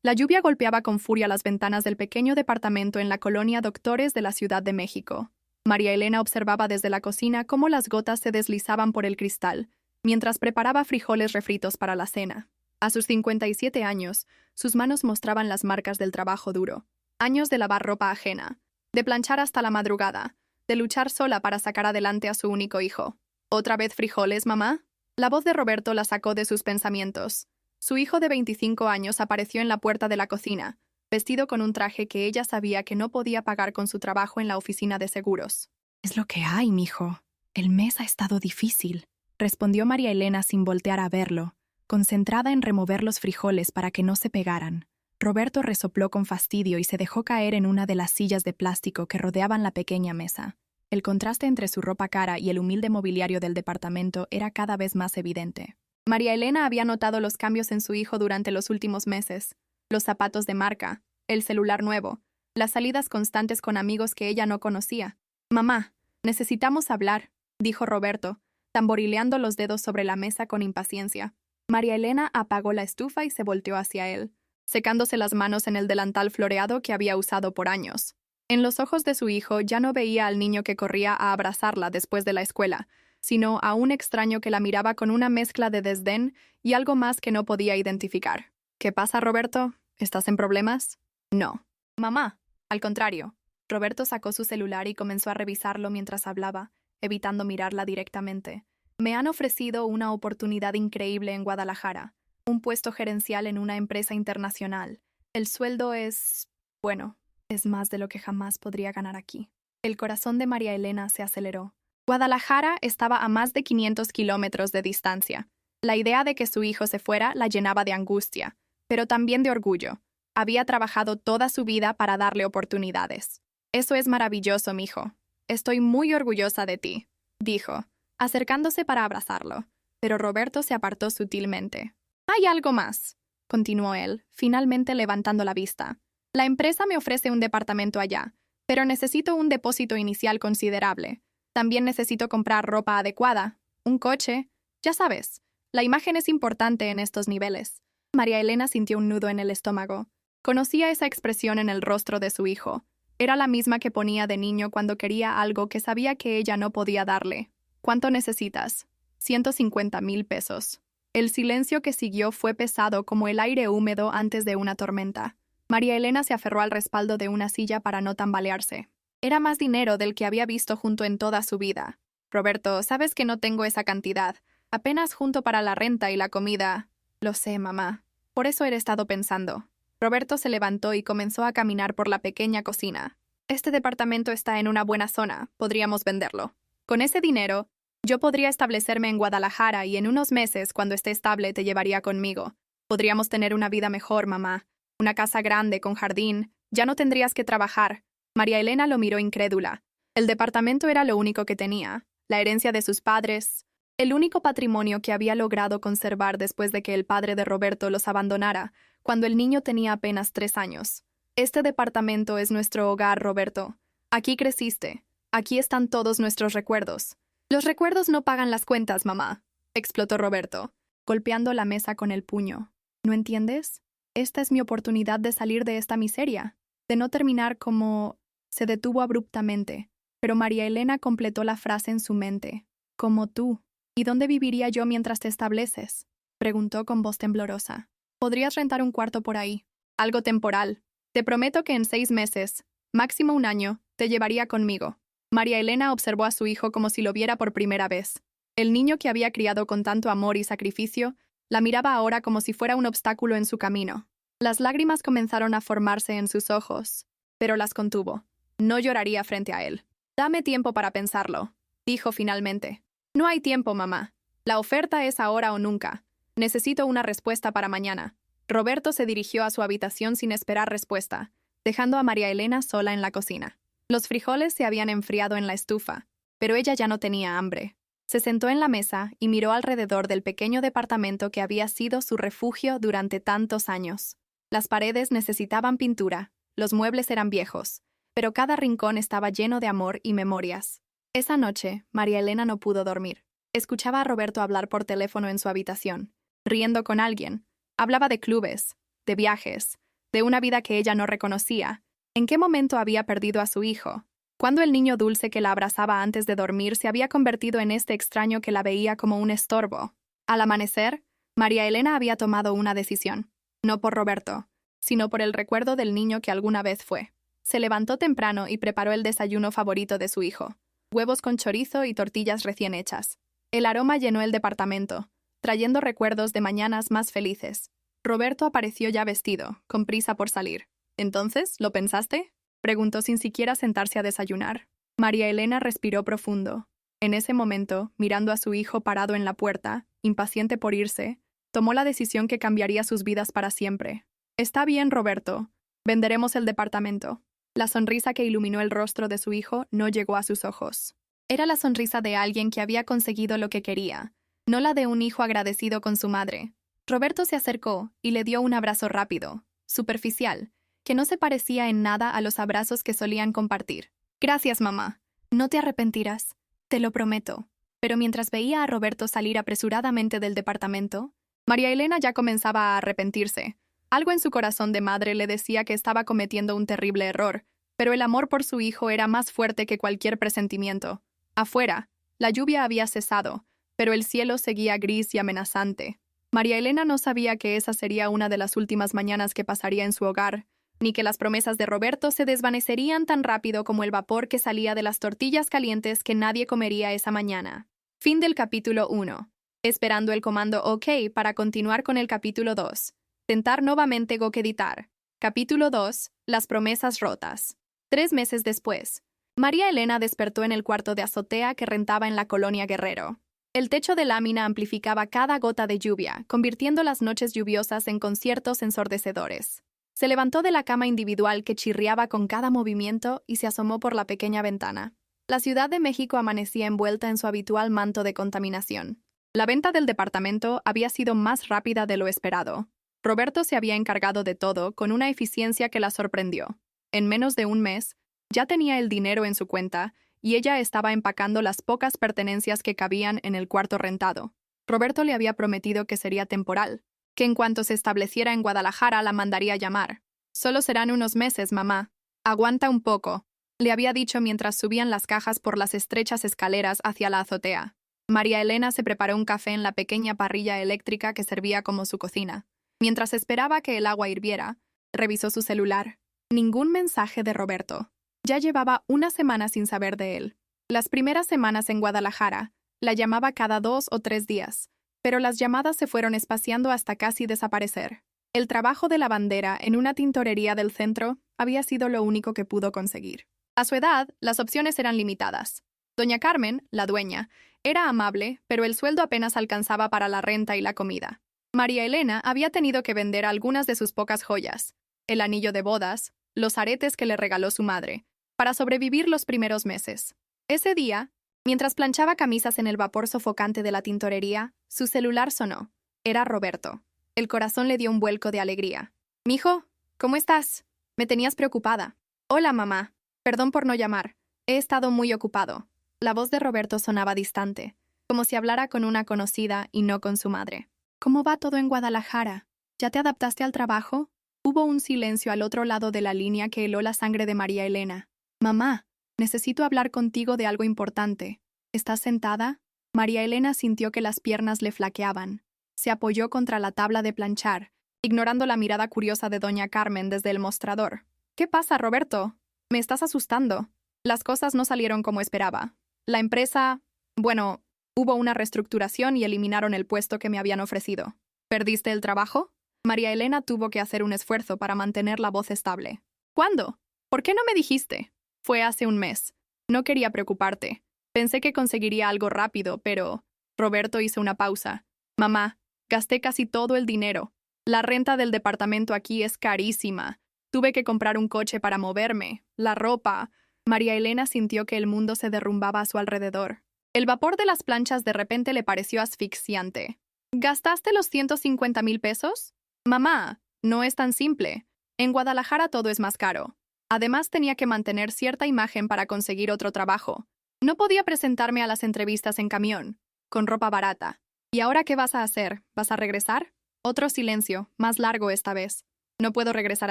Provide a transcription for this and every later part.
La lluvia golpeaba con furia las ventanas del pequeño departamento en la colonia Doctores de la Ciudad de México. María Elena observaba desde la cocina cómo las gotas se deslizaban por el cristal, mientras preparaba frijoles refritos para la cena. A sus 57 años, sus manos mostraban las marcas del trabajo duro. Años de lavar ropa ajena, de planchar hasta la madrugada, de luchar sola para sacar adelante a su único hijo. ¿Otra vez frijoles, mamá? La voz de Roberto la sacó de sus pensamientos. Su hijo de 25 años apareció en la puerta de la cocina, vestido con un traje que ella sabía que no podía pagar con su trabajo en la oficina de seguros. «Es lo que hay, mijo. El mes ha estado difícil», respondió María Elena sin voltear a verlo, concentrada en remover los frijoles para que no se pegaran. Roberto resopló con fastidio y se dejó caer en una de las sillas de plástico que rodeaban la pequeña mesa. El contraste entre su ropa cara y el humilde mobiliario del departamento era cada vez más evidente. María Elena había notado los cambios en su hijo durante los últimos meses. Los zapatos de marca, el celular nuevo, las salidas constantes con amigos que ella no conocía. «Mamá, necesitamos hablar», dijo Roberto, tamborileando los dedos sobre la mesa con impaciencia. María Elena apagó la estufa y se volteó hacia él, secándose las manos en el delantal floreado que había usado por años. En los ojos de su hijo ya no veía al niño que corría a abrazarla después de la escuela, sino a un extraño que la miraba con una mezcla de desdén y algo más que no podía identificar. «¿Qué pasa, Roberto? ¿Estás en problemas?» «No. Mamá, al contrario». Roberto sacó su celular y comenzó a revisarlo mientras hablaba, evitando mirarla directamente. «Me han ofrecido una oportunidad increíble en Guadalajara, un puesto gerencial en una empresa internacional. El sueldo es... bueno, es más de lo que jamás podría ganar aquí». El corazón de María Elena se aceleró. Guadalajara estaba a más de 500 kilómetros de distancia. La idea de que su hijo se fuera la llenaba de angustia, pero también de orgullo. Había trabajado toda su vida para darle oportunidades. «Eso es maravilloso, mijo. Estoy muy orgullosa de ti», dijo, acercándose para abrazarlo, pero Roberto se apartó sutilmente. «Hay algo más», continuó él, finalmente levantando la vista. «La empresa me ofrece un departamento allá, pero necesito un depósito inicial considerable. También necesito comprar ropa adecuada, un coche. Ya sabes, la imagen es importante en estos niveles». María Elena sintió un nudo en el estómago. Conocía esa expresión en el rostro de su hijo. Era la misma que ponía de niño cuando quería algo que sabía que ella no podía darle. «¿Cuánto necesitas?» «150,000 pesos». El silencio que siguió fue pesado como el aire húmedo antes de una tormenta. María Elena se aferró al respaldo de una silla para no tambalearse. Era más dinero del que había visto junto en toda su vida. «Roberto, sabes que no tengo esa cantidad. Apenas junto para la renta y la comida». «Lo sé, mamá. Por eso he estado pensando». Roberto se levantó y comenzó a caminar por la pequeña cocina. «Este departamento está en una buena zona. Podríamos venderlo. Con ese dinero, yo podría establecerme en Guadalajara y en unos meses, cuando esté estable, te llevaría conmigo. Podríamos tener una vida mejor, mamá. Una casa grande, con jardín. Ya no tendrías que trabajar». María Elena lo miró incrédula. El departamento era lo único que tenía, la herencia de sus padres, el único patrimonio que había logrado conservar después de que el padre de Roberto los abandonara, cuando el niño tenía apenas 3 años. «Este departamento es nuestro hogar, Roberto. Aquí creciste. Aquí están todos nuestros recuerdos». «Los recuerdos no pagan las cuentas, mamá», explotó Roberto, golpeando la mesa con el puño. «¿No entiendes? Esta es mi oportunidad de salir de esta miseria, de no terminar como...» Se detuvo abruptamente, pero María Elena completó la frase en su mente. «Como tú. ¿Y dónde viviría yo mientras te estableces?», preguntó con voz temblorosa. «Podrías rentar un cuarto por ahí. Algo temporal. Te prometo que en 6 meses, máximo 1 año, te llevaría conmigo». María Elena observó a su hijo como si lo viera por primera vez. El niño que había criado con tanto amor y sacrificio la miraba ahora como si fuera un obstáculo en su camino. Las lágrimas comenzaron a formarse en sus ojos, pero las contuvo. No lloraría frente a él. «Dame tiempo para pensarlo», dijo finalmente. «No hay tiempo, mamá. La oferta es ahora o nunca. Necesito una respuesta para mañana». Roberto se dirigió a su habitación sin esperar respuesta, dejando a María Elena sola en la cocina. Los frijoles se habían enfriado en la estufa, pero ella ya no tenía hambre. Se sentó en la mesa y miró alrededor del pequeño departamento que había sido su refugio durante tantos años. Las paredes necesitaban pintura, los muebles eran viejos, pero cada rincón estaba lleno de amor y memorias. Esa noche, María Elena no pudo dormir. Escuchaba a Roberto hablar por teléfono en su habitación, riendo con alguien. Hablaba de clubes, de viajes, de una vida que ella no reconocía. ¿En qué momento había perdido a su hijo? Cuando el niño dulce que la abrazaba antes de dormir se había convertido en este extraño que la veía como un estorbo. Al amanecer, María Elena había tomado una decisión, no por Roberto, sino por el recuerdo del niño que alguna vez fue. Se levantó temprano y preparó el desayuno favorito de su hijo, huevos con chorizo y tortillas recién hechas. El aroma llenó el departamento, trayendo recuerdos de mañanas más felices. Roberto apareció ya vestido, con prisa por salir. ¿Entonces, lo pensaste?, preguntó sin siquiera sentarse a desayunar. María Elena respiró profundo. En ese momento, mirando a su hijo parado en la puerta, impaciente por irse, tomó la decisión que cambiaría sus vidas para siempre. Está bien, Roberto. Venderemos el departamento. La sonrisa que iluminó el rostro de su hijo no llegó a sus ojos. Era la sonrisa de alguien que había conseguido lo que quería, no la de un hijo agradecido con su madre. Roberto se acercó y le dio un abrazo rápido, superficial, que no se parecía en nada a los abrazos que solían compartir. Gracias, mamá. No te arrepentirás. Te lo prometo. Pero mientras veía a Roberto salir apresuradamente del departamento, María Elena ya comenzaba a arrepentirse. Algo en su corazón de madre le decía que estaba cometiendo un terrible error, pero el amor por su hijo era más fuerte que cualquier presentimiento. Afuera, la lluvia había cesado, pero el cielo seguía gris y amenazante. María Elena no sabía que esa sería una de las últimas mañanas que pasaría en su hogar, ni que las promesas de Roberto se desvanecerían tan rápido como el vapor que salía de las tortillas calientes que nadie comería esa mañana. Fin del capítulo 1. Esperando el comando OK para continuar con el capítulo 2. Tentar nuevamente editar. Capítulo 2. Las promesas rotas. 3 meses después, María Elena despertó en el cuarto de azotea que rentaba en la colonia Guerrero. El techo de lámina amplificaba cada gota de lluvia, convirtiendo las noches lluviosas en conciertos ensordecedores. Se levantó de la cama individual que chirriaba con cada movimiento y se asomó por la pequeña ventana. La Ciudad de México amanecía envuelta en su habitual manto de contaminación. La venta del departamento había sido más rápida de lo esperado. Roberto se había encargado de todo con una eficiencia que la sorprendió. En menos de un mes, ya tenía el dinero en su cuenta y ella estaba empacando las pocas pertenencias que cabían en el cuarto rentado. Roberto le había prometido que sería temporal, que en cuanto se estableciera en Guadalajara la mandaría llamar. Solo serán unos meses, mamá. Aguanta un poco, le había dicho mientras subían las cajas por las estrechas escaleras hacia la azotea. María Elena se preparó un café en la pequeña parrilla eléctrica que servía como su cocina. Mientras esperaba que el agua hirviera, revisó su celular. Ningún mensaje de Roberto. Ya llevaba una semana sin saber de él. Las primeras semanas en Guadalajara, la llamaba cada 2 o 3 días, pero las llamadas se fueron espaciando hasta casi desaparecer. El trabajo de lavandera en una tintorería del centro había sido lo único que pudo conseguir. A su edad, las opciones eran limitadas. Doña Carmen, la dueña, era amable, pero el sueldo apenas alcanzaba para la renta y la comida. María Elena había tenido que vender algunas de sus pocas joyas, el anillo de bodas, los aretes que le regaló su madre, para sobrevivir los primeros meses. Ese día, mientras planchaba camisas en el vapor sofocante de la tintorería, su celular sonó. Era Roberto. El corazón le dio un vuelco de alegría. «Mijo, ¿cómo estás? Me tenías preocupada». «Hola, mamá. Perdón por no llamar. He estado muy ocupado». La voz de Roberto sonaba distante, como si hablara con una conocida y no con su madre. «¿Cómo va todo en Guadalajara? ¿Ya te adaptaste al trabajo?» Hubo un silencio al otro lado de la línea que heló la sangre de María Elena. «Mamá, necesito hablar contigo de algo importante. ¿Estás sentada?» María Elena sintió que las piernas le flaqueaban. Se apoyó contra la tabla de planchar, ignorando la mirada curiosa de doña Carmen desde el mostrador. «¿Qué pasa, Roberto? Me estás asustando». Las cosas no salieron como esperaba. La empresa... Bueno, hubo una reestructuración y eliminaron el puesto que me habían ofrecido. ¿Perdiste el trabajo?» María Elena tuvo que hacer un esfuerzo para mantener la voz estable. «¿Cuándo? ¿Por qué no me dijiste?» «Fue hace un mes. No quería preocuparte. Pensé que conseguiría algo rápido, pero...» Roberto hizo una pausa. «Mamá, gasté casi todo el dinero. La renta del departamento aquí es carísima. Tuve que comprar un coche para moverme, la ropa...» María Elena sintió que el mundo se derrumbaba a su alrededor. El vapor de las planchas de repente le pareció asfixiante. ¿Gastaste los 150,000 pesos? Mamá, no es tan simple. En Guadalajara todo es más caro. Además tenía que mantener cierta imagen para conseguir otro trabajo. No podía presentarme a las entrevistas en camión, con ropa barata. ¿Y ahora qué vas a hacer? ¿Vas a regresar? Otro silencio, más largo esta vez. No puedo regresar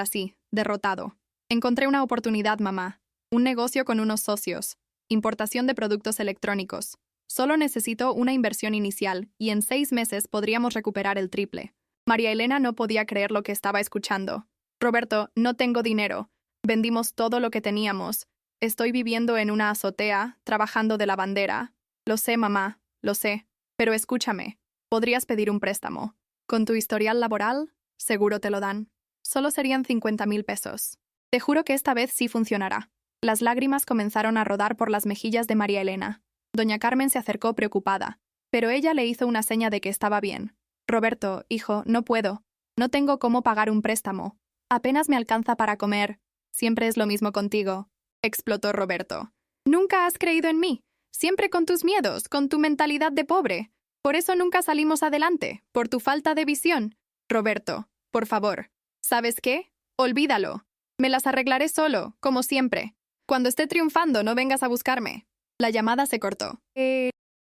así, derrotado. Encontré una oportunidad, mamá. Un negocio con unos socios. Importación de productos electrónicos. Solo necesito una inversión inicial y en 6 meses podríamos recuperar el triple. María Elena no podía creer lo que estaba escuchando. Roberto, no tengo dinero. Vendimos todo lo que teníamos. Estoy viviendo en una azotea, trabajando de lavandera. Lo sé, mamá, lo sé. Pero escúchame. Podrías pedir un préstamo. Con tu historial laboral, seguro te lo dan. Solo serían 50,000 pesos. Te juro que esta vez sí funcionará. Las lágrimas comenzaron a rodar por las mejillas de María Elena. Doña Carmen se acercó preocupada, pero ella le hizo una seña de que estaba bien. Roberto, hijo, no puedo. No tengo cómo pagar un préstamo. Apenas me alcanza para comer. Siempre es lo mismo contigo, explotó Roberto. Nunca has creído en mí. Siempre con tus miedos, con tu mentalidad de pobre. Por eso nunca salimos adelante, por tu falta de visión. Roberto, por favor. ¿Sabes qué? Olvídalo. Me las arreglaré solo, como siempre. Cuando esté triunfando, no vengas a buscarme. La llamada se cortó.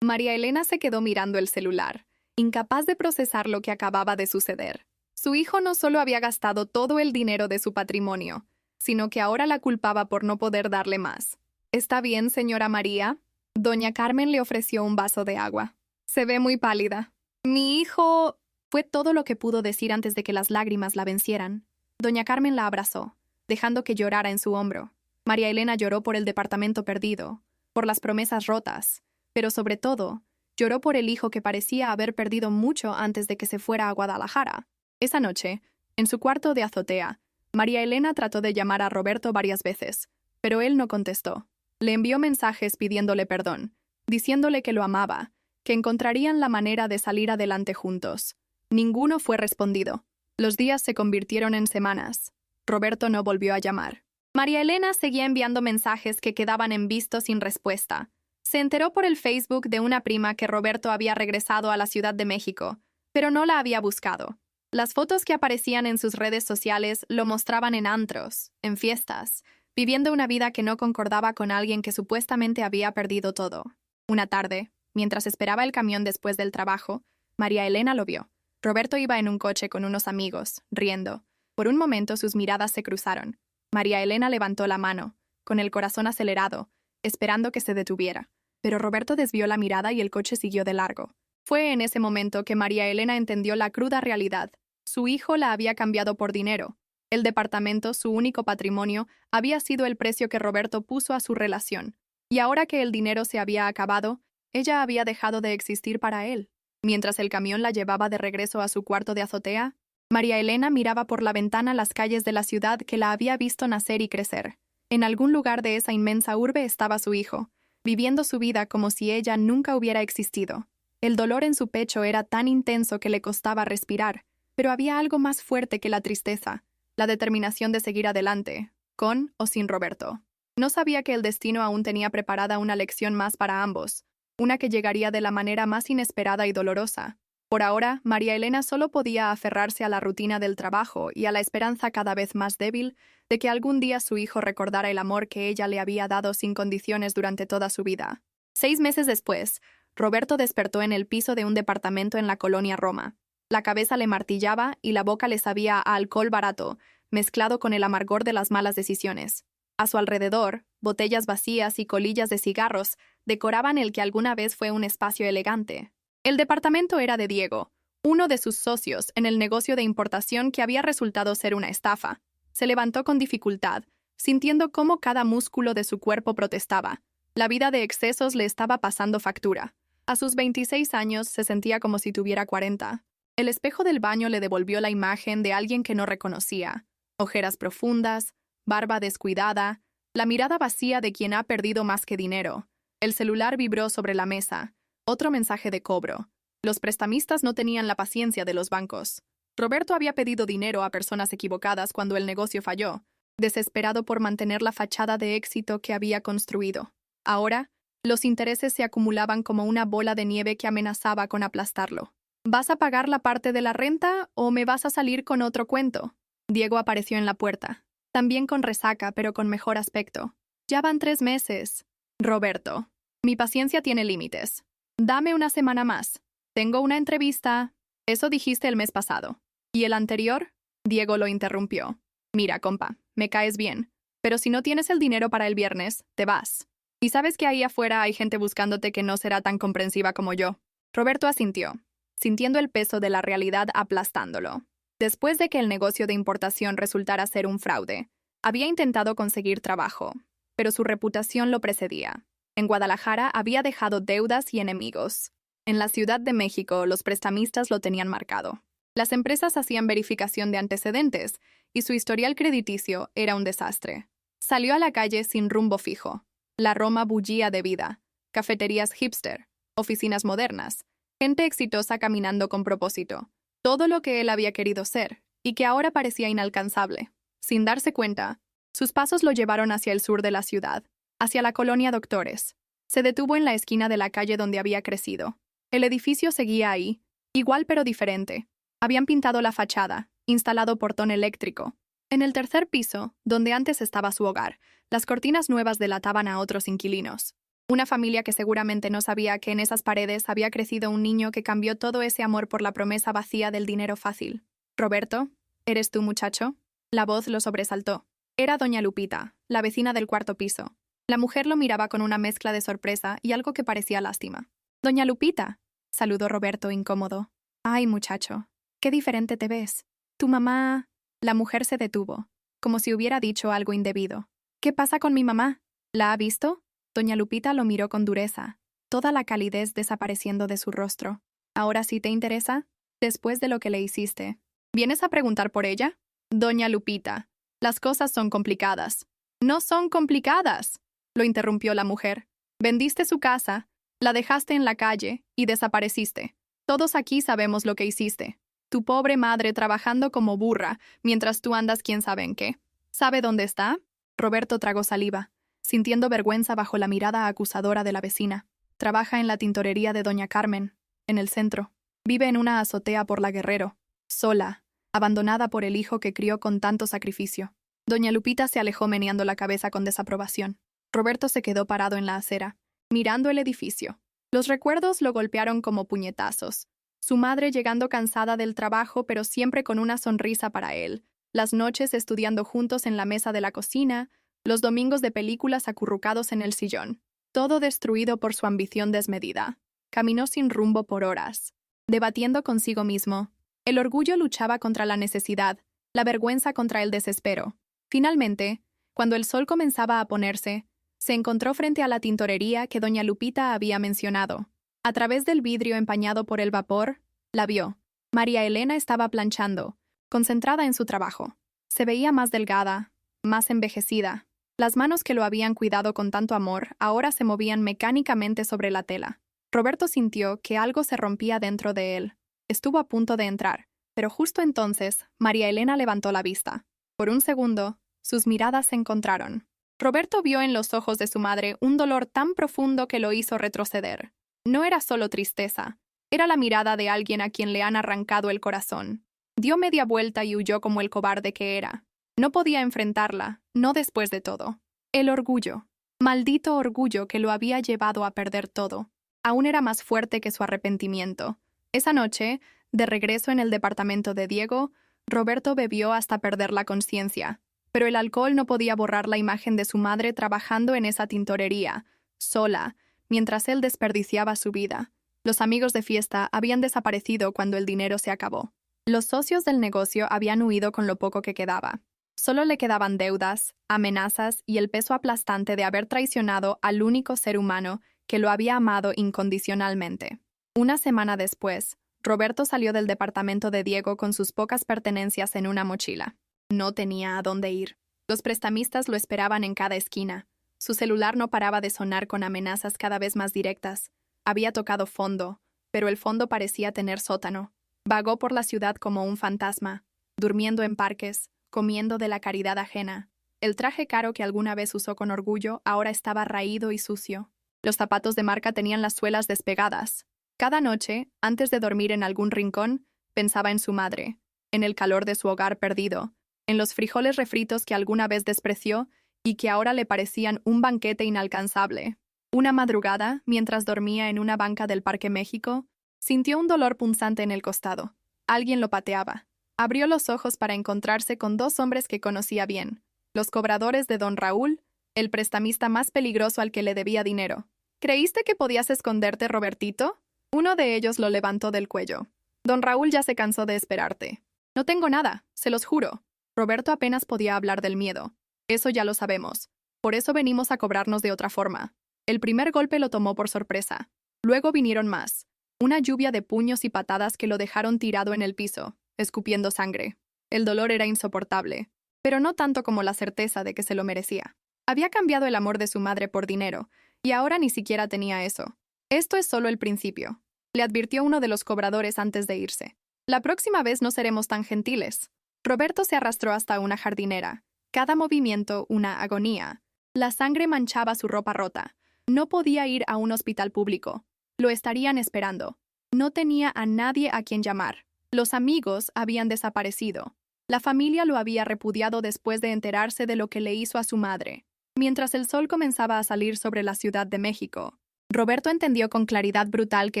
María Elena se quedó mirando el celular, incapaz de procesar lo que acababa de suceder. Su hijo no solo había gastado todo el dinero de su patrimonio, sino que ahora la culpaba por no poder darle más. ¿Está bien, señora María? Doña Carmen le ofreció un vaso de agua. Se ve muy pálida. Mi hijo... Fue todo lo que pudo decir antes de que las lágrimas la vencieran. Doña Carmen la abrazó, dejando que llorara en su hombro. María Elena lloró por el departamento perdido, por las promesas rotas, pero sobre todo, lloró por el hijo que parecía haber perdido mucho antes de que se fuera a Guadalajara. Esa noche, en su cuarto de azotea, María Elena trató de llamar a Roberto varias veces, pero él no contestó. Le envió mensajes pidiéndole perdón, diciéndole que lo amaba, que encontrarían la manera de salir adelante juntos. Ninguno fue respondido. Los días se convirtieron en semanas. Roberto no volvió a llamar. María Elena seguía enviando mensajes que quedaban en visto sin respuesta. Se enteró por el Facebook de una prima que Roberto había regresado a la Ciudad de México, pero no la había buscado. Las fotos que aparecían en sus redes sociales lo mostraban en antros, en fiestas, viviendo una vida que no concordaba con alguien que supuestamente había perdido todo. Una tarde, mientras esperaba el camión después del trabajo, María Elena lo vio. Roberto iba en un coche con unos amigos, riendo. Por un momento sus miradas se cruzaron. María Elena levantó la mano, con el corazón acelerado, esperando que se detuviera. Pero Roberto desvió la mirada y el coche siguió de largo. Fue en ese momento que María Elena entendió la cruda realidad. Su hijo la había cambiado por dinero. El departamento, su único patrimonio, había sido el precio que Roberto puso a su relación. Y ahora que el dinero se había acabado, ella había dejado de existir para él. Mientras el camión la llevaba de regreso a su cuarto de azotea, María Elena miraba por la ventana las calles de la ciudad que la había visto nacer y crecer. En algún lugar de esa inmensa urbe estaba su hijo, viviendo su vida como si ella nunca hubiera existido. El dolor en su pecho era tan intenso que le costaba respirar, pero había algo más fuerte que la tristeza, la determinación de seguir adelante, con o sin Roberto. No sabía que el destino aún tenía preparada una lección más para ambos, una que llegaría de la manera más inesperada y dolorosa. Por ahora, María Elena solo podía aferrarse a la rutina del trabajo y a la esperanza cada vez más débil de que algún día su hijo recordara el amor que ella le había dado sin condiciones durante toda su vida. 6 meses después, Roberto despertó en el piso de un departamento en la colonia Roma. La cabeza le martillaba y la boca le sabía a alcohol barato, mezclado con el amargor de las malas decisiones. A su alrededor, botellas vacías y colillas de cigarros decoraban el que alguna vez fue un espacio elegante. El departamento era de Diego, uno de sus socios en el negocio de importación que había resultado ser una estafa. Se levantó con dificultad, sintiendo cómo cada músculo de su cuerpo protestaba. La vida de excesos le estaba pasando factura. A sus 26 años se sentía como si tuviera 40. El espejo del baño le devolvió la imagen de alguien que no reconocía. Ojeras profundas, barba descuidada, la mirada vacía de quien ha perdido más que dinero. El celular vibró sobre la mesa. Otro mensaje de cobro. Los prestamistas no tenían la paciencia de los bancos. Roberto había pedido dinero a personas equivocadas cuando el negocio falló, desesperado por mantener la fachada de éxito que había construido. Ahora, los intereses se acumulaban como una bola de nieve que amenazaba con aplastarlo. ¿Vas a pagar la parte de la renta o me vas a salir con otro cuento? Diego apareció en la puerta, también con resaca, pero con mejor aspecto. Ya van 3 meses. Roberto, mi paciencia tiene límites. Dame una semana más. Tengo una entrevista. Eso dijiste el mes pasado. ¿Y el anterior? Diego lo interrumpió. Mira, compa, me caes bien, pero si no tienes el dinero para el viernes, te vas. Y sabes que ahí afuera hay gente buscándote que no será tan comprensiva como yo. Roberto asintió, sintiendo el peso de la realidad aplastándolo. Después de que el negocio de importación resultara ser un fraude, había intentado conseguir trabajo, pero su reputación lo precedía. En Guadalajara había dejado deudas y enemigos. En la Ciudad de México, los prestamistas lo tenían marcado. Las empresas hacían verificación de antecedentes y su historial crediticio era un desastre. Salió a la calle sin rumbo fijo. La Roma bullía de vida, cafeterías hipster, oficinas modernas, gente exitosa caminando con propósito. Todo lo que él había querido ser y que ahora parecía inalcanzable. Sin darse cuenta, sus pasos lo llevaron hacia el sur de la ciudad, hacia la colonia Doctores. Se detuvo en la esquina de la calle donde había crecido. El edificio seguía ahí, igual pero diferente. Habían pintado la fachada, instalado portón eléctrico. En el tercer piso, donde antes estaba su hogar, las cortinas nuevas delataban a otros inquilinos. Una familia que seguramente no sabía que en esas paredes había crecido un niño que cambió todo ese amor por la promesa vacía del dinero fácil. «Roberto, ¿eres tú, muchacho?» La voz lo sobresaltó. Era doña Lupita, la vecina del cuarto piso. La mujer lo miraba con una mezcla de sorpresa y algo que parecía lástima. «Doña Lupita», saludó Roberto incómodo. «Ay, muchacho, qué diferente te ves. Tu mamá...» La mujer se detuvo, como si hubiera dicho algo indebido. «¿Qué pasa con mi mamá? ¿La ha visto?» Doña Lupita lo miró con dureza, toda la calidez desapareciendo de su rostro. «¿Ahora sí te interesa? Después de lo que le hiciste. ¿Vienes a preguntar por ella?» «Doña Lupita, las cosas son complicadas». «No son complicadas», lo interrumpió la mujer. «Vendiste su casa, la dejaste en la calle y desapareciste. Todos aquí sabemos lo que hiciste. Tu pobre madre trabajando como burra, mientras tú andas quién sabe en qué. ¿Sabe dónde está?» Roberto tragó saliva, sintiendo vergüenza bajo la mirada acusadora de la vecina. Trabaja en la tintorería de doña Carmen, en el centro. Vive en una azotea por la Guerrero, sola, abandonada por el hijo que crió con tanto sacrificio. Doña Lupita se alejó meneando la cabeza con desaprobación. Roberto se quedó parado en la acera, mirando el edificio. Los recuerdos lo golpearon como puñetazos. Su madre llegando cansada del trabajo pero siempre con una sonrisa para él. Las noches estudiando juntos en la mesa de la cocina, los domingos de películas acurrucados en el sillón. Todo destruido por su ambición desmedida. Caminó sin rumbo por horas, debatiendo consigo mismo. El orgullo luchaba contra la necesidad, la vergüenza contra el desespero. Finalmente, cuando el sol comenzaba a ponerse, se encontró frente a la tintorería que doña Lupita había mencionado. A través del vidrio empañado por el vapor, la vio. María Elena estaba planchando, concentrada en su trabajo. Se veía más delgada, más envejecida. Las manos que lo habían cuidado con tanto amor ahora se movían mecánicamente sobre la tela. Roberto sintió que algo se rompía dentro de él. Estuvo a punto de entrar, pero justo entonces María Elena levantó la vista. Por un segundo, sus miradas se encontraron. Roberto vio en los ojos de su madre un dolor tan profundo que lo hizo retroceder. No era solo tristeza, era la mirada de alguien a quien le han arrancado el corazón. Dio media vuelta y huyó como el cobarde que era. No podía enfrentarla, no después de todo. El orgullo, maldito orgullo que lo había llevado a perder todo, aún era más fuerte que su arrepentimiento. Esa noche, de regreso en el departamento de Diego, Roberto bebió hasta perder la conciencia, pero el alcohol no podía borrar la imagen de su madre trabajando en esa tintorería, sola, mientras él desperdiciaba su vida. Los amigos de fiesta habían desaparecido cuando el dinero se acabó. Los socios del negocio habían huido con lo poco que quedaba. Solo le quedaban deudas, amenazas y el peso aplastante de haber traicionado al único ser humano que lo había amado incondicionalmente. Una semana después, Roberto salió del departamento de Diego con sus pocas pertenencias en una mochila. No tenía a dónde ir. Los prestamistas lo esperaban en cada esquina. Su celular no paraba de sonar con amenazas cada vez más directas. Había tocado fondo, pero el fondo parecía tener sótano. Vagó por la ciudad como un fantasma, durmiendo en parques, comiendo de la caridad ajena. El traje caro que alguna vez usó con orgullo ahora estaba raído y sucio. Los zapatos de marca tenían las suelas despegadas. Cada noche, antes de dormir en algún rincón, pensaba en su madre, en el calor de su hogar perdido, en los frijoles refritos que alguna vez despreció y que ahora le parecían un banquete inalcanzable. Una madrugada, mientras dormía en una banca del Parque México, sintió un dolor punzante en el costado. Alguien lo pateaba. Abrió los ojos para encontrarse con dos hombres que conocía bien, los cobradores de don Raúl, el prestamista más peligroso al que le debía dinero. ¿Creíste que podías esconderte, Robertito? Uno de ellos lo levantó del cuello. Don Raúl ya se cansó de esperarte. No tengo nada, se los juro. Roberto apenas podía hablar del miedo. Eso ya lo sabemos. Por eso venimos a cobrarnos de otra forma. El primer golpe lo tomó por sorpresa. Luego vinieron más. Una lluvia de puños y patadas que lo dejaron tirado en el piso, escupiendo sangre. El dolor era insoportable, pero no tanto como la certeza de que se lo merecía. Había cambiado el amor de su madre por dinero, y ahora ni siquiera tenía eso. Esto es solo el principio, le advirtió uno de los cobradores antes de irse. La próxima vez no seremos tan gentiles. Roberto se arrastró hasta una jardinera. Cada movimiento, una agonía. La sangre manchaba su ropa rota. No podía ir a un hospital público. Lo estarían esperando. No tenía a nadie a quien llamar. Los amigos habían desaparecido. La familia lo había repudiado después de enterarse de lo que le hizo a su madre. Mientras el sol comenzaba a salir sobre la Ciudad de México, Roberto entendió con claridad brutal que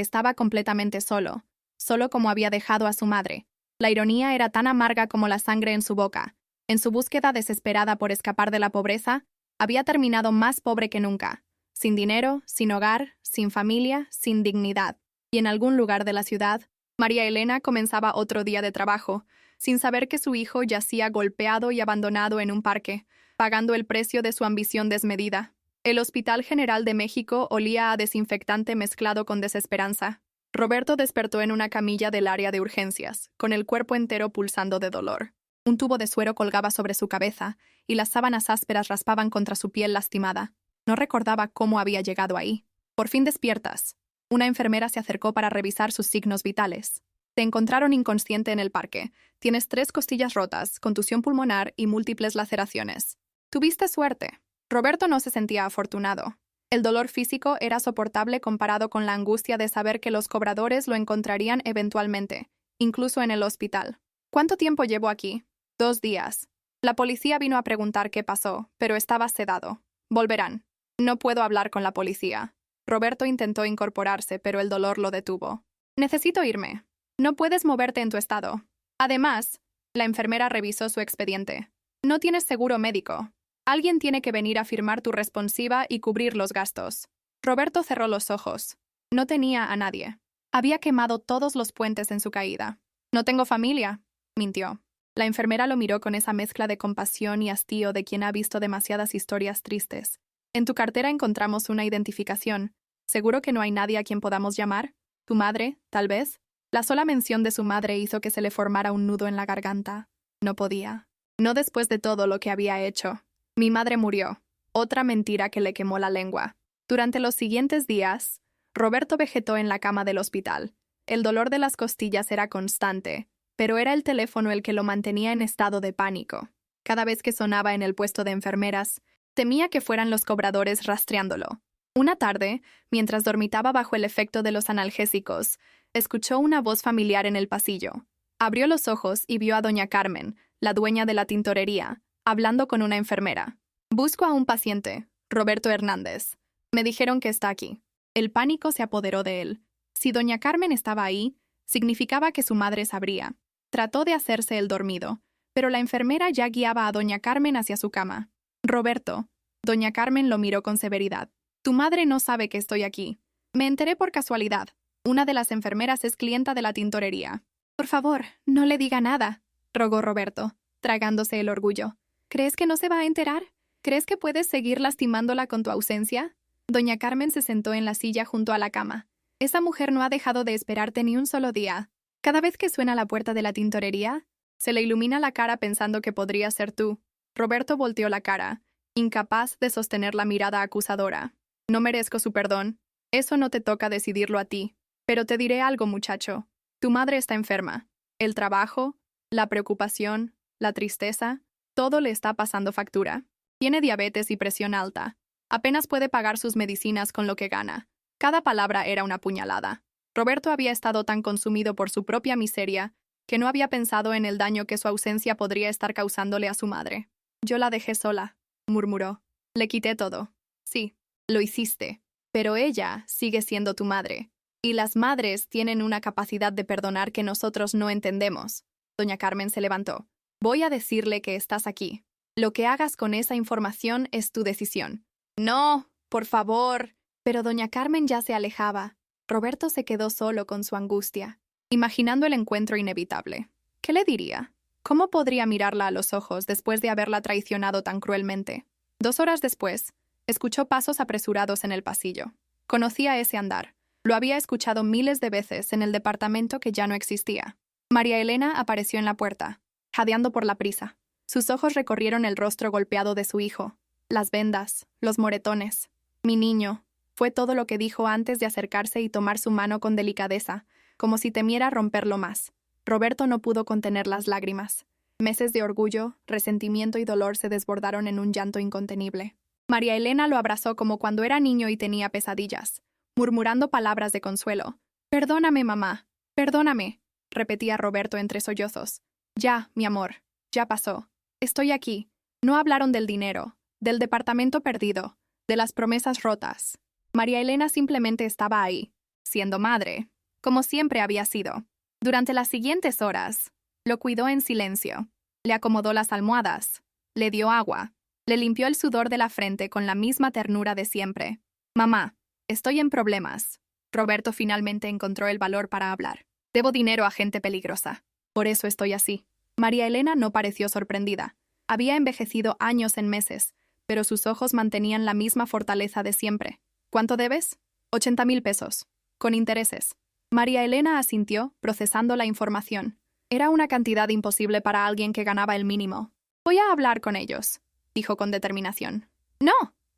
estaba completamente solo, solo como había dejado a su madre. La ironía era tan amarga como la sangre en su boca. En su búsqueda desesperada por escapar de la pobreza, había terminado más pobre que nunca, sin dinero, sin hogar, sin familia, sin dignidad. Y en algún lugar de la ciudad, María Elena comenzaba otro día de trabajo, sin saber que su hijo yacía golpeado y abandonado en un parque, pagando el precio de su ambición desmedida. El Hospital General de México olía a desinfectante mezclado con desesperanza. Roberto despertó en una camilla del área de urgencias, con el cuerpo entero pulsando de dolor. Un tubo de suero colgaba sobre su cabeza, y las sábanas ásperas raspaban contra su piel lastimada. No recordaba cómo había llegado ahí. Por fin despiertas. Una enfermera se acercó para revisar sus signos vitales. Te encontraron inconsciente en el parque. Tienes 3 costillas rotas, contusión pulmonar y múltiples laceraciones. Tuviste suerte. Roberto no se sentía afortunado. El dolor físico era soportable comparado con la angustia de saber que los cobradores lo encontrarían eventualmente, incluso en el hospital. ¿Cuánto tiempo llevo aquí? 2 días. La policía vino a preguntar qué pasó, pero estaba sedado. Volverán. No puedo hablar con la policía. Roberto intentó incorporarse, pero el dolor lo detuvo. Necesito irme. No puedes moverte en tu estado. Además, la enfermera revisó su expediente. No tienes seguro médico. Alguien tiene que venir a firmar tu responsiva y cubrir los gastos. Roberto cerró los ojos. No tenía a nadie. Había quemado todos los puentes en su caída. No tengo familia, mintió. La enfermera lo miró con esa mezcla de compasión y hastío de quien ha visto demasiadas historias tristes. En tu cartera encontramos una identificación. ¿Seguro que no hay nadie a quien podamos llamar? ¿Tu madre, tal vez? La sola mención de su madre hizo que se le formara un nudo en la garganta. No podía. No después de todo lo que había hecho. Mi madre murió. Otra mentira que le quemó la lengua. Durante los siguientes días, Roberto vegetó en la cama del hospital. El dolor de las costillas era constante, pero era el teléfono el que lo mantenía en estado de pánico. Cada vez que sonaba en el puesto de enfermeras, temía que fueran los cobradores rastreándolo. Una tarde, mientras dormitaba bajo el efecto de los analgésicos, escuchó una voz familiar en el pasillo. Abrió los ojos y vio a doña Carmen, la dueña de la tintorería, hablando con una enfermera. Busco a un paciente, Roberto Hernández. Me dijeron que está aquí. El pánico se apoderó de él. Si doña Carmen estaba ahí, significaba que su madre sabría. Trató de hacerse el dormido, pero la enfermera ya guiaba a doña Carmen hacia su cama. Roberto. Doña Carmen lo miró con severidad. Tu madre no sabe que estoy aquí. Me enteré por casualidad. Una de las enfermeras es clienta de la tintorería. Por favor, no le diga nada, rogó Roberto, tragándose el orgullo. ¿Crees que no se va a enterar? ¿Crees que puedes seguir lastimándola con tu ausencia? Doña Carmen se sentó en la silla junto a la cama. Esa mujer no ha dejado de esperarte ni un solo día. Cada vez que suena la puerta de la tintorería, se le ilumina la cara pensando que podría ser tú. Roberto volteó la cara, incapaz de sostener la mirada acusadora. No merezco su perdón. Eso no te toca decidirlo a ti. Pero te diré algo, muchacho. Tu madre está enferma. El trabajo, la preocupación, la tristeza, todo le está pasando factura. Tiene diabetes y presión alta. Apenas puede pagar sus medicinas con lo que gana. Cada palabra era una puñalada. Roberto había estado tan consumido por su propia miseria que no había pensado en el daño que su ausencia podría estar causándole a su madre. Yo la dejé sola, murmuró. Le quité todo. Sí, lo hiciste. Pero ella sigue siendo tu madre. Y las madres tienen una capacidad de perdonar que nosotros no entendemos. Doña Carmen se levantó. Voy a decirle que estás aquí. Lo que hagas con esa información es tu decisión. No, por favor. Pero doña Carmen ya se alejaba. Roberto se quedó solo con su angustia, imaginando el encuentro inevitable. ¿Qué le diría? ¿Cómo podría mirarla a los ojos después de haberla traicionado tan cruelmente? 2 horas después, escuchó pasos apresurados en el pasillo. Conocía ese andar. Lo había escuchado miles de veces en el departamento que ya no existía. María Elena apareció en la puerta, jadeando por la prisa. Sus ojos recorrieron el rostro golpeado de su hijo, las vendas, los moretones. Mi niño, fue todo lo que dijo antes de acercarse y tomar su mano con delicadeza, como si temiera romperlo más. Roberto no pudo contener las lágrimas. Meses de orgullo, resentimiento y dolor se desbordaron en un llanto incontenible. María Elena lo abrazó como cuando era niño y tenía pesadillas, murmurando palabras de consuelo. «Perdóname, mamá, perdóname», repetía Roberto entre sollozos. «Ya, mi amor, ya pasó. Estoy aquí». No hablaron del dinero, del departamento perdido, de las promesas rotas. María Elena simplemente estaba ahí, siendo madre, como siempre había sido. Durante las siguientes horas, lo cuidó en silencio. Le acomodó las almohadas, le dio agua, le limpió el sudor de la frente con la misma ternura de siempre. «Mamá, estoy en problemas». Roberto finalmente encontró el valor para hablar. «Debo dinero a gente peligrosa. Por eso estoy así». María Elena no pareció sorprendida. Había envejecido años en meses, pero sus ojos mantenían la misma fortaleza de siempre. «¿Cuánto debes?» 80,000 pesos. Con intereses. María Elena asintió, procesando la información. Era una cantidad imposible para alguien que ganaba el mínimo. «Voy a hablar con ellos», dijo con determinación. «No,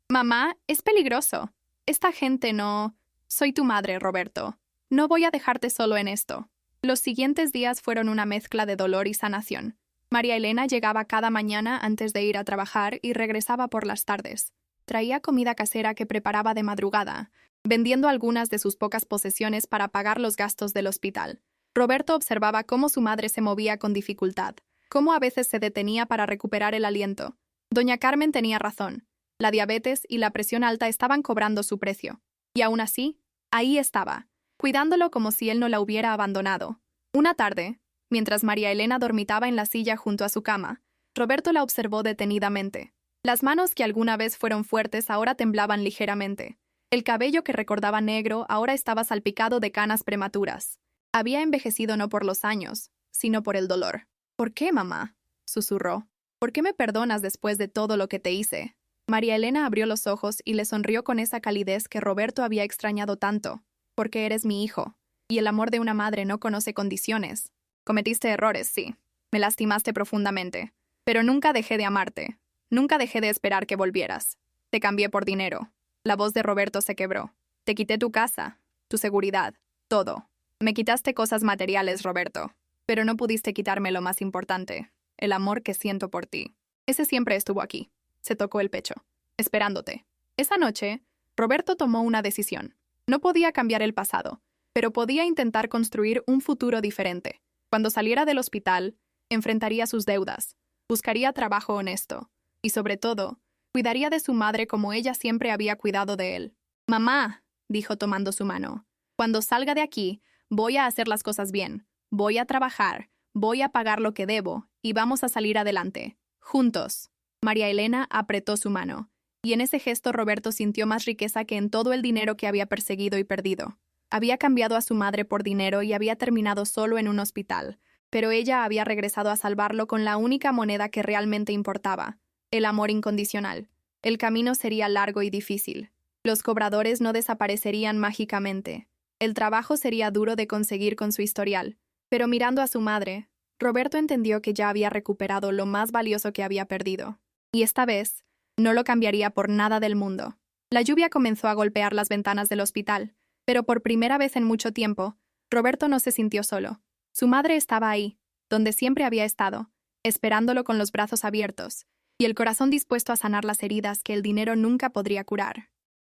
mamá, es peligroso. Esta gente no... Soy tu madre, Roberto. No voy a dejarte solo en esto». Los siguientes días fueron una mezcla de dolor y sanación. María Elena llegaba cada mañana antes de ir a trabajar y regresaba por las tardes. Traía comida casera que preparaba de madrugada, vendiendo algunas de sus pocas posesiones para pagar los gastos del hospital. Roberto observaba cómo su madre se movía con dificultad, cómo a veces se detenía para recuperar el aliento. Doña Carmen tenía razón. La diabetes y la presión alta estaban cobrando su precio. Y aún así, ahí estaba, cuidándolo como si él no la hubiera abandonado. Una tarde, mientras María Elena dormitaba en la silla junto a su cama, Roberto la observó detenidamente. Las manos que alguna vez fueron fuertes ahora temblaban ligeramente. El cabello que recordaba negro ahora estaba salpicado de canas prematuras. Había envejecido no por los años, sino por el dolor. «¿Por qué, mamá?», susurró. «¿Por qué me perdonas después de todo lo que te hice?». María Elena abrió los ojos y le sonrió con esa calidez que Roberto había extrañado tanto. «Porque eres mi hijo, y el amor de una madre no conoce condiciones. Cometiste errores, sí. Me lastimaste profundamente. Pero nunca dejé de amarte. Nunca dejé de esperar que volvieras. Te cambié por dinero». La voz de Roberto se quebró. «Te quité tu casa, tu seguridad, todo. Me quitaste cosas materiales, Roberto. Pero no pudiste quitarme lo más importante, el amor que siento por ti. Ese siempre estuvo aquí». Se tocó el pecho, esperándote. Esa noche, Roberto tomó una decisión. No podía cambiar el pasado, pero podía intentar construir un futuro diferente. Cuando saliera del hospital, enfrentaría sus deudas, buscaría trabajo honesto y, sobre todo, cuidaría de su madre como ella siempre había cuidado de él. «Mamá», dijo tomando su mano, «cuando salga de aquí, voy a hacer las cosas bien. Voy a trabajar, voy a pagar lo que debo y vamos a salir adelante. Juntos». María Elena apretó su mano, y en ese gesto Roberto sintió más riqueza que en todo el dinero que había perseguido y perdido. Había cambiado a su madre por dinero y había terminado solo en un hospital, pero ella había regresado a salvarlo con la única moneda que realmente importaba, el amor incondicional. El camino sería largo y difícil. Los cobradores no desaparecerían mágicamente. El trabajo sería duro de conseguir con su historial, pero mirando a su madre, Roberto entendió que ya había recuperado lo más valioso que había perdido. Y esta vez, no lo cambiaría por nada del mundo. La lluvia comenzó a golpear las ventanas del hospital, pero por primera vez en mucho tiempo, Roberto no se sintió solo. Su madre estaba ahí, donde siempre había estado, esperándolo con los brazos abiertos, y el corazón dispuesto a sanar las heridas que el dinero nunca podría curar.